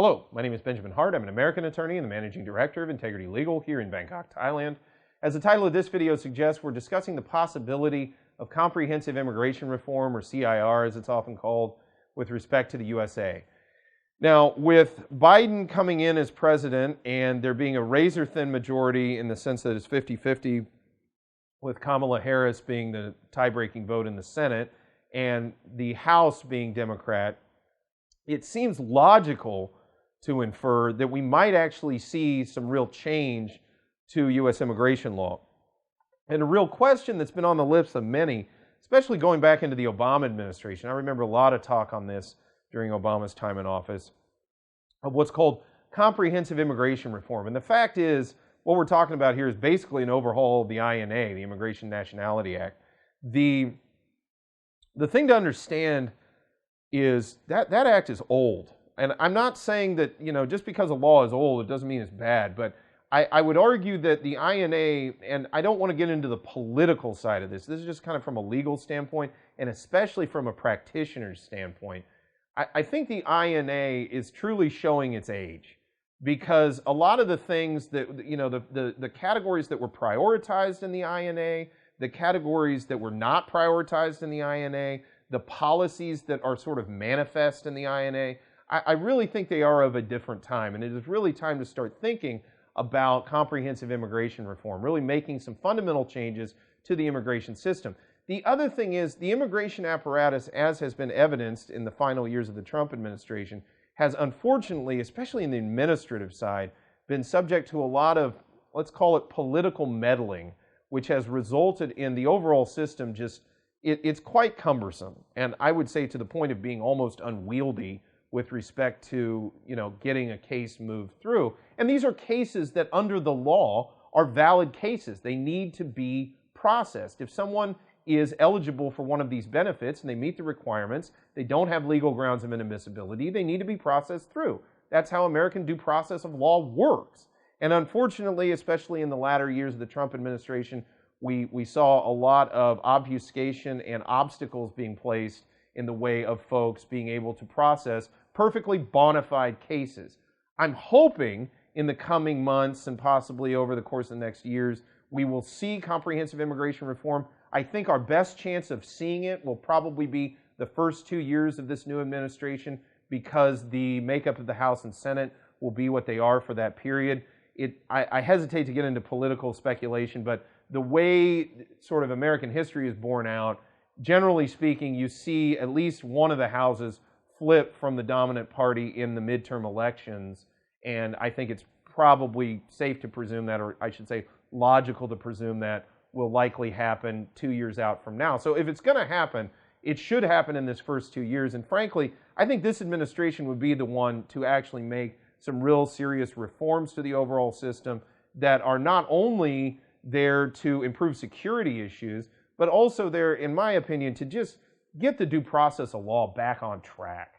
Hello, my name is Benjamin Hart. I'm an American attorney and the managing director of Integrity Legal here in Bangkok, Thailand. As the title of this video suggests, we're discussing the possibility of comprehensive immigration reform, or CIR as it's often called, with respect to the USA. Now, with Biden coming in as president and there being a razor-thin majority in the sense that it's 50-50, with Kamala Harris being the tie-breaking vote in the Senate and the House being Democrat, it seems logical to infer that we might actually see some real change to U.S. immigration law. And a real question that's been on the lips of many, especially going back into the Obama administration, I remember a lot of talk on this during Obama's time in office, of what's called comprehensive immigration reform. And the fact is, what we're talking about here is basically an overhaul of the INA, the Immigration Nationality Act. The thing to understand is that act is old. And I'm not saying that, just because a law is old, it doesn't mean it's bad. But I would argue that the INA, and I don't want to get into the political side of this. This is just kind of from a legal standpoint, and especially from a practitioner's standpoint. I think the INA is truly showing its age, because a lot of the things that, the categories that were prioritized in the INA, the categories that were not prioritized in the INA, the policies that are sort of manifest in the INA, I really think they are of a different time. And it is really time to start thinking about comprehensive immigration reform, really making some fundamental changes to the immigration system. The other thing is the immigration apparatus, as has been evidenced in the final years of the Trump administration, has unfortunately, especially in the administrative side, been subject to a lot of, let's call it, political meddling, which has resulted in the overall system just, it's quite cumbersome. And I would say to the point of being almost unwieldy with respect to, getting a case moved through. And these are cases that under the law are valid cases. They need to be processed. If someone is eligible for one of these benefits and they meet the requirements, they don't have legal grounds of inadmissibility, they need to be processed through. That's how American due process of law works. And unfortunately, especially in the latter years of the Trump administration, we saw a lot of obfuscation and obstacles being placed in the way of folks being able to process perfectly bona fide cases. I'm hoping in the coming months and possibly over the course of the next years, we will see comprehensive immigration reform. I think our best chance of seeing it will probably be the first 2 years of this new administration, because the makeup of the House and Senate will be what they are for that period. I hesitate to get into political speculation, but the way sort of American history is borne out, generally speaking, you see at least one of the houses flip from the dominant party in the midterm elections, and I think it's probably safe to presume that, or I should say logical to presume that, will likely happen 2 years out from now. So if it's going to happen, it should happen in this first 2 years. And frankly, I think this administration would be the one to actually make some real serious reforms to the overall system that are not only there to improve security issues, but also there, in my opinion, to just get the due process of law back on track.